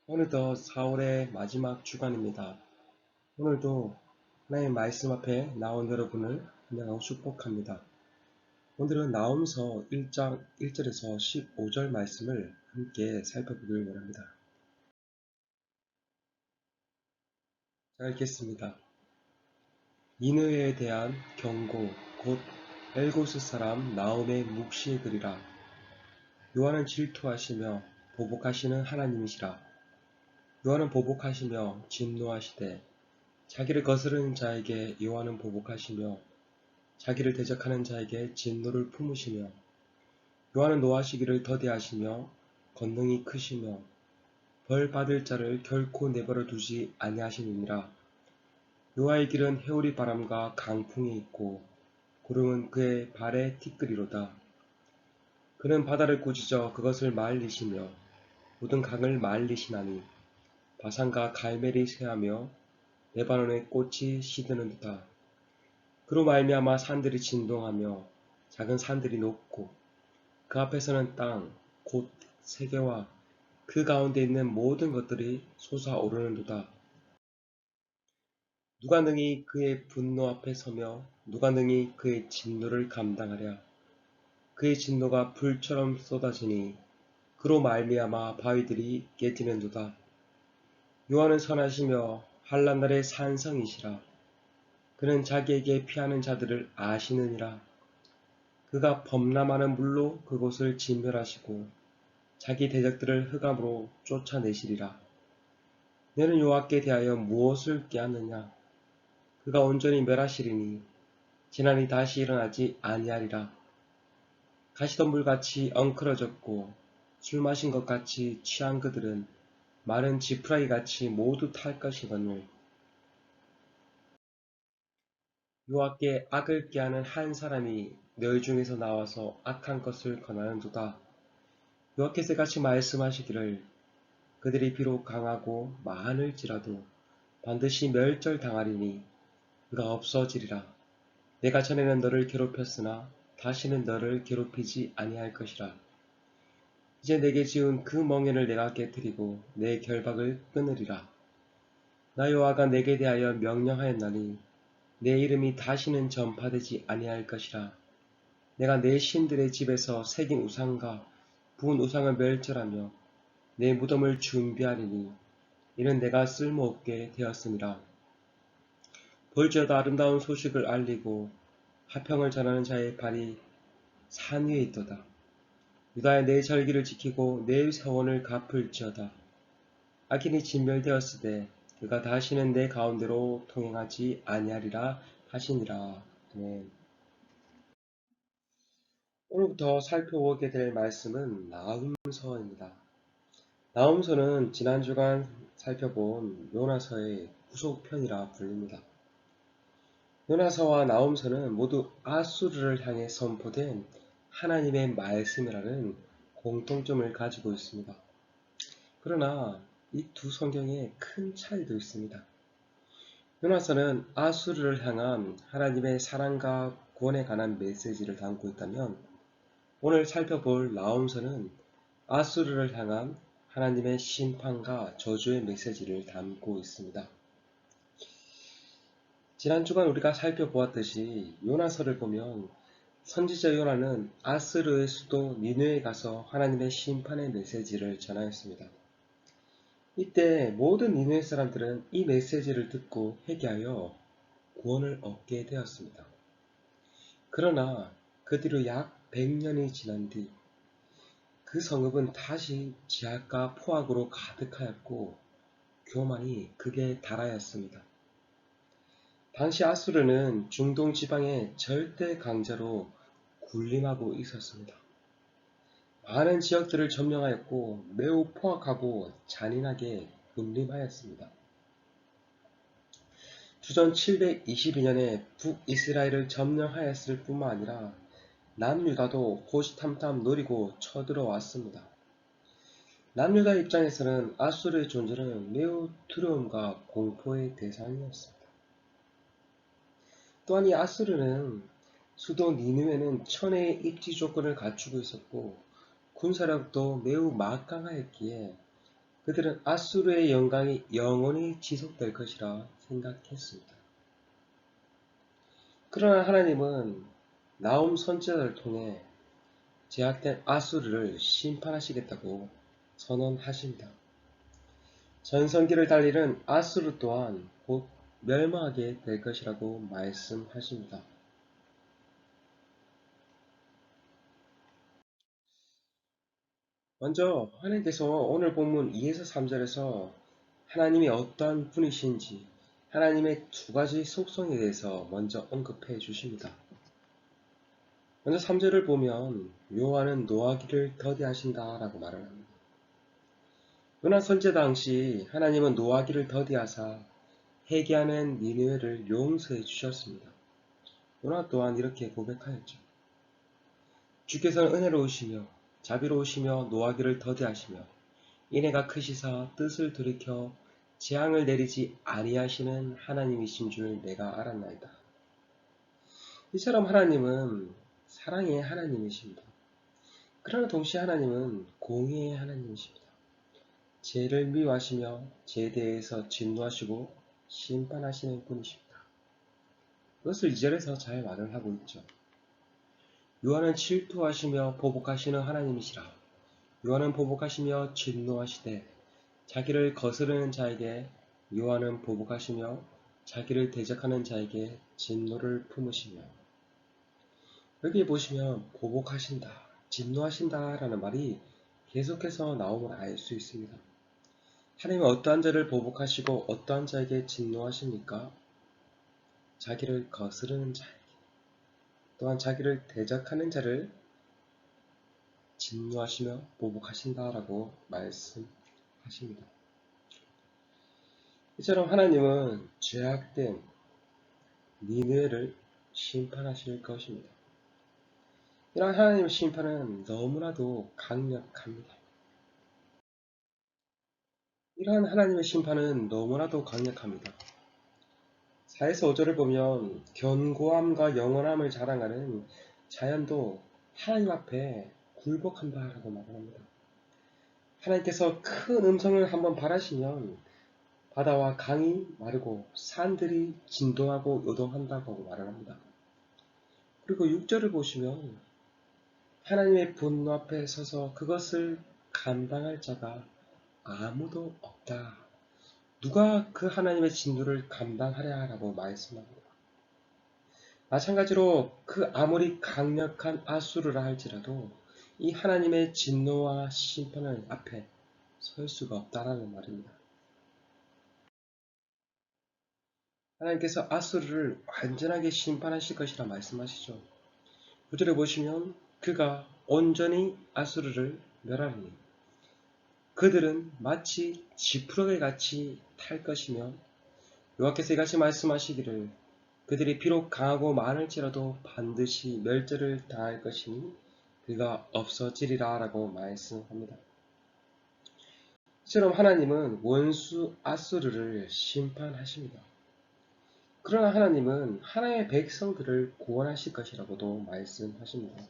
어느덧 4월의 마지막 주간입니다. 오늘도 하나님의 말씀 앞에 나온 여러분을 환영하고 축복합니다. 오늘은 나홈서 1장 1절에서 15절 말씀을 함께 살펴보길 원합니다. 자, 읽겠습니다. 니느웨에 대한 경고 곧 엘고스 사람 나홈의 묵시의 글이라. 요한은 질투하시며 보복하시는 하나님이시라. 요한은 보복하시며 진노하시되 자기를 거스르는 자에게 요한은 보복하시며 자기를 대적하는 자에게 진노를 품으시며 요한은 노하시기를 더디하시며 권능이 크시며 벌 받을 자를 결코 내버려 두지 아니하시느니라. 요한의 길은 해오리 바람과 강풍이 있고 구름은 그의 발의 티끌이로다. 그는 바다를 꾸짖어 그것을 말리시며 모든 강을 말리시나니 바산과 갈멜이 쇠하며 레바논의 꽃이 시드는 듯하. 그로 말미암아 산들이 진동하며 작은 산들이 녹고 그 앞에서는 땅 곧 세계와 그 가운데 있는 모든 것들이 솟아오르는도다. 누가 능히 그의 분노 앞에 서며 누가 능히 그의 진노를 감당하랴. 그의 진노가 불처럼 쏟아지니 그로 말미암아 바위들이 깨지는도다. 요한은 선하시며 한란날의 산성이시라. 그는 자기에게 피하는 자들을 아시느니라. 그가 범람하는 물로 그곳을 진멸하시고 자기 대적들을 흑암으로 쫓아내시리라. 너는 여호와께 대하여 무엇을 꾀하느냐? 그가 온전히 멸하시리니 재난이 다시 일어나지 아니하리라. 가시덤불같이 엉클어졌고 술 마신 것 같이 취한 그들은 마른 지푸라기같이 모두 탈 것이거늘 여호와께 악을 꾀하는 한 사람이 너희 중에서 나와서 악한 것을 권하는도다. 여호와께서 같이 말씀하시기를 그들이 비록 강하고 많을지라도 반드시 멸절당하리니 그가 없어지리라. 내가 전에는 너를 괴롭혔으나 다시는 너를 괴롭히지 아니할 것이라. 이제 내게 지은 그 멍에를 내가 깨뜨리고 내 결박을 끊으리라. 나 여호와가 내게 대하여 명령하였나니 내 이름이 다시는 전파되지 아니할 것이라. 내가 내 신들의 집에서 새긴 우상과 부은 우상을 멸절하며 내 무덤을 준비하리니 이는 내가 쓸모없게 되었음이라. 볼지어다 아름다운 소식을 알리고 화평을 전하는 자의 발이 산 위에 있도다. 유다의 내 절기를 지키고 내 세원을 갚을지어다. 악인이 진멸되었으되 그가 다시는 내 가운데로 통행하지 아니하리라 하시니라. 아멘. 오늘부터 살펴보게 될 말씀은 나훔서입니다. 나훔서는 지난 주간 살펴본 요나서의 후속편이라 불립니다. 요나서와 나홈서는 모두 아수르를 향해 선포된 하나님의 말씀이라는 공통점을 가지고 있습니다. 그러나 이 두 성경에 큰 차이도 있습니다. 요나서는 아수르를 향한 하나님의 사랑과 구원에 관한 메시지를 담고 있다면 오늘 살펴볼 나홈서는 아수르를 향한 하나님의 심판과 저주의 메시지를 담고 있습니다. 지난 주간 우리가 살펴보았듯이 요나서를 보면 선지자 요나는 아스르의 수도 니느웨에 가서 하나님의 심판의 메시지를 전하였습니다. 이때 모든 니느웨 사람들은 이 메시지를 듣고 회개하여 구원을 얻게 되었습니다. 그러나 그 뒤로 약 100년이 지난 뒤 그 성읍은 다시 제약과 포악으로 가득하였고 교만이 극에 달하였습니다. 당시 아수르는 중동 지방의 절대 강자로 군림하고 있었습니다. 많은 지역들을 점령하였고 매우 포악하고 잔인하게 군림하였습니다. 주전 722년에 북이스라엘을 점령하였을 뿐만 아니라 남유다도 호시탐탐 노리고 쳐들어왔습니다. 남유다 입장에서는 아수르의 존재는 매우 두려움과 공포의 대상이었습니다. 또한 이 아수르는 수도 니느웨는 천혜의 입지 조건을 갖추고 있었고 군사력도 매우 막강하였기에 그들은 아수르의 영광이 영원히 지속될 것이라 생각했습니다. 그러나 하나님은 나훔 선지자를 통해 제약된 아수르를 심판하시겠다고 선언하십니다. 전성기를 달리는 아수르 또한 곧 멸망하게 될 것이라고 말씀하십니다. 먼저 하나님께서 오늘 본문 2에서 3절에서 하나님이 어떠한 분이신지 하나님의 두 가지 속성에 대해서 먼저 언급해 주십니다. 먼저 3절을 보면 여호와는 노하기를 더디하신다 라고 말을 합니다. 요나 선제 당시 하나님은 노하기를 더디하사 회개하는 니느웨를 용서해 주셨습니다. 요나 또한 이렇게 고백하였죠. 주께서는 은혜로우시며 자비로우시며 노하기를 더디하시며 인애가 크시사 뜻을 돌이켜 재앙을 내리지 아니하시는 하나님이신 줄 내가 알았나이다. 이처럼 하나님은 사랑의 하나님이십니다. 그러나 동시에 하나님은 공의의 하나님이십니다. 죄를 미워하시며 죄에 대해서 진노하시고 심판하시는 분이십니다. 그것을 2절에서 잘 말을 하고 있죠. 여호와는 질투하시며 보복하시는 하나님이시라. 여호와는 보복하시며 진노하시되 자기를 거스르는 자에게 여호와는 보복하시며 자기를 대적하는 자에게 진노를 품으시며. 여기 보시면 보복하신다, 진노하신다 라는 말이 계속해서 나옴을 알 수 있습니다. 하나님은 어떠한 자를 보복하시고 어떠한 자에게 진노하십니까? 자기를 거스르는 자에게, 또한 자기를 대적하는 자를 진노하시며 보복하신다라고 말씀하십니다. 이처럼 하나님은 죄악된 니느웨를 심판하실 것입니다. 이러한 하나님의 심판은 너무나도 강력합니다. 이러한 하나님의 심판은 너무나도 강력합니다. 4에서 5절을 보면 견고함과 영원함을 자랑하는 자연도 하나님 앞에 굴복한다라고 말합니다. 하나님께서 큰 음성을 한번 발하시면 바다와 강이 마르고 산들이 진동하고 요동한다고 말을 합니다. 그리고 6절을 보시면 하나님의 분노 앞에 서서 그것을 감당할 자가 아무도 없다. 누가 그 하나님의 진노를 감당하랴라고 말씀합니다. 마찬가지로 그 아무리 강력한 아수르라 할지라도 이 하나님의 진노와 심판을 앞에 설 수가 없다라는 말입니다. 하나님께서 아수르를 완전하게 심판하실 것이라 말씀하시죠. 9절에 보시면 그가 온전히 아수르를 멸하리니 그들은 마치 지푸라기 같이 탈 것이며 여호와께서 이같이 말씀하시기를 그들이 비록 강하고 많을지라도 반드시 멸절을 당할 것이니 그가 없어지리라 라고 말씀합니다. 이처럼 하나님은 원수 아수르를 심판하십니다. 그러나 하나님은 하나님의 백성들을 구원하실 것이라고도 말씀하십니다.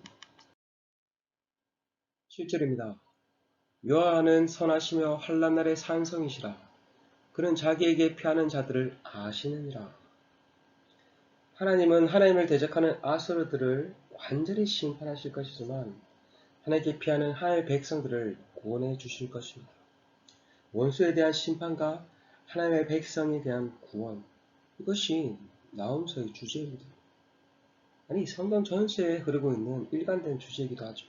7절입니다. 여호와는 선하시며 환난날의 산성이시라. 그는 자기에게 피하는 자들을 아시느니라. 하나님은 하나님을 대적하는 아수르들을 완전히 심판하실 것이지만 하나님께 피하는 하나님의 백성들을 구원해 주실 것입니다. 원수에 대한 심판과 하나님의 백성에 대한 구원, 이것이 나홈서의 주제입니다. 아니 성경 전체에 흐르고 있는 일관된 주제이기도 하죠.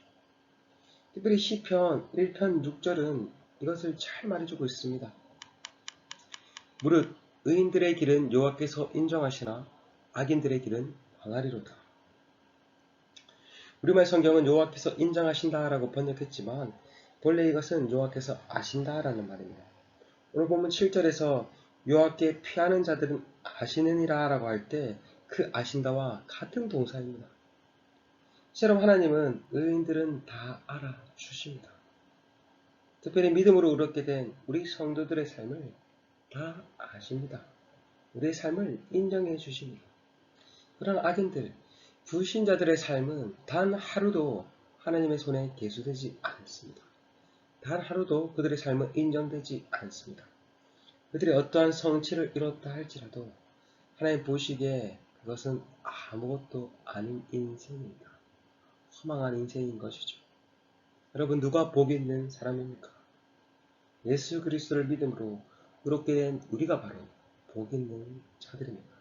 특별히 시편 1편 6절은 이것을 잘 말해주고 있습니다. 무릇 의인들의 길은 여호와께서 인정하시나 악인들의 길은 망하리로다. 우리말 성경은 여호와께서 인정하신다라고 번역했지만 본래 이것은 여호와께서 아신다라는 말입니다. 오늘 보면 7절에서 여호와께 피하는 자들은 아시느니라 라고 할 때 그 아신다와 같은 동사입니다. 실험 하나님은 의인들은 다 알아주십니다. 특별히 믿음으로 얻게 된 우리 성도들의 삶을 다 아십니다. 우리의 삶을 인정해 주십니다. 그러나 악인들, 불신자들의 삶은 단 하루도 하나님의 손에 계수되지 않습니다. 단 하루도 그들의 삶은 인정되지 않습니다. 그들이 어떠한 성취를 이뤘다 할지라도 하나님 보시기에 그것은 아무것도 아닌 인생입니다. 허망한 인생인 것이죠. 여러분, 누가 복 있는 사람입니까? 예수 그리스도를 믿음으로 의롭게 된 우리가 바로 복 있는 자들입니다.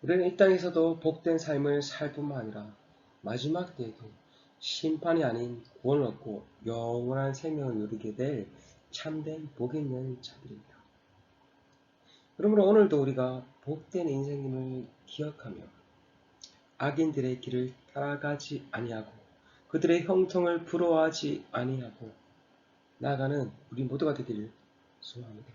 우리는 이 땅에서도 복된 삶을 살 뿐만 아니라 마지막 때에도 심판이 아닌 구원을 얻고 영원한 생명을 누리게 될 참된 복 있는 자들입니다. 그러므로 오늘도 우리가 복된 인생임을 기억하며 악인들의 길을 따라가지 아니하고 그들의 형통을 부러워하지 아니하고 나아가는 우리 모두가 되기를 소원합니다.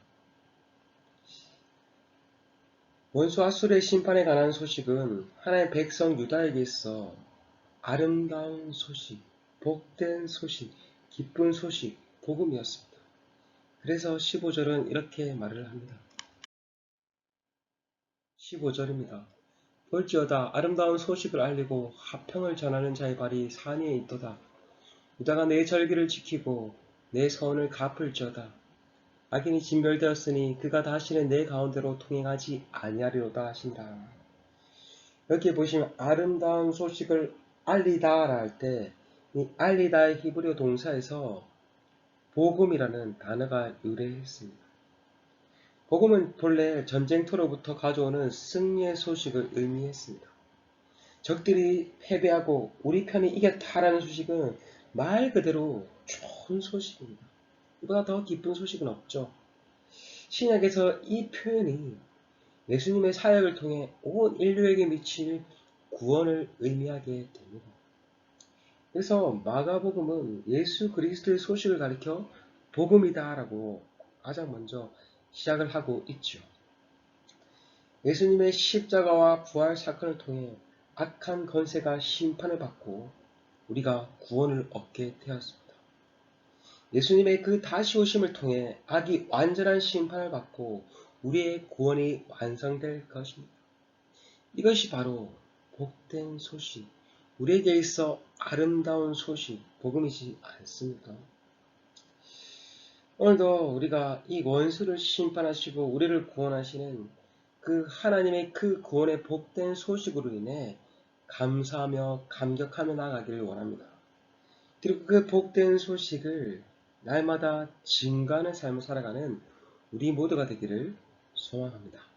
원수 아술의 심판에 관한 소식은 하나님의 백성 유다에게 있어 아름다운 소식, 복된 소식, 기쁜 소식, 복음이었습니다. 그래서 15절은 이렇게 말을 합니다. 15절입니다. 볼지어다 아름다운 소식을 알리고 화평을 전하는 자의 발이 산 위에 있도다. 유다가 내 절기를 지키고 내 서원을 갚을지어다. 악인이 진멸되었으니 그가 다시는 내 가운데로 통행하지 아니하리로다 하신다. 여기 보시면 아름다운 소식을 알리다 할 때 이 알리다의 히브리어 동사에서 복음이라는 단어가 유래했습니다. 복음은 본래 전쟁터로부터 가져오는 승리의 소식을 의미했습니다. 적들이 패배하고 우리 편이 이겼다라는 소식은 말 그대로 좋은 소식입니다. 이보다 더 기쁜 소식은 없죠. 신약에서 이 표현이 예수님의 사역을 통해 온 인류에게 미칠 구원을 의미하게 됩니다. 그래서 마가복음은 예수 그리스도의 소식을 가리켜 복음이다라고 가장 먼저 시작을 하고 있죠. 예수님의 십자가와 부활 사건을 통해 악한 권세가 심판을 받고 우리가 구원을 얻게 되었습니다. 예수님의 그 다시 오심을 통해 악이 완전한 심판을 받고 우리의 구원이 완성될 것입니다. 이것이 바로 복된 소식, 우리에게 있어 아름다운 소식, 복음이지 않습니까? 오늘도 우리가 이 원수를 심판하시고 우리를 구원하시는 그 하나님의 그 구원의 복된 소식으로 인해 감사하며 감격하며 나가기를 원합니다. 그리고 그 복된 소식을 날마다 증가하는 삶을 살아가는 우리 모두가 되기를 소망합니다.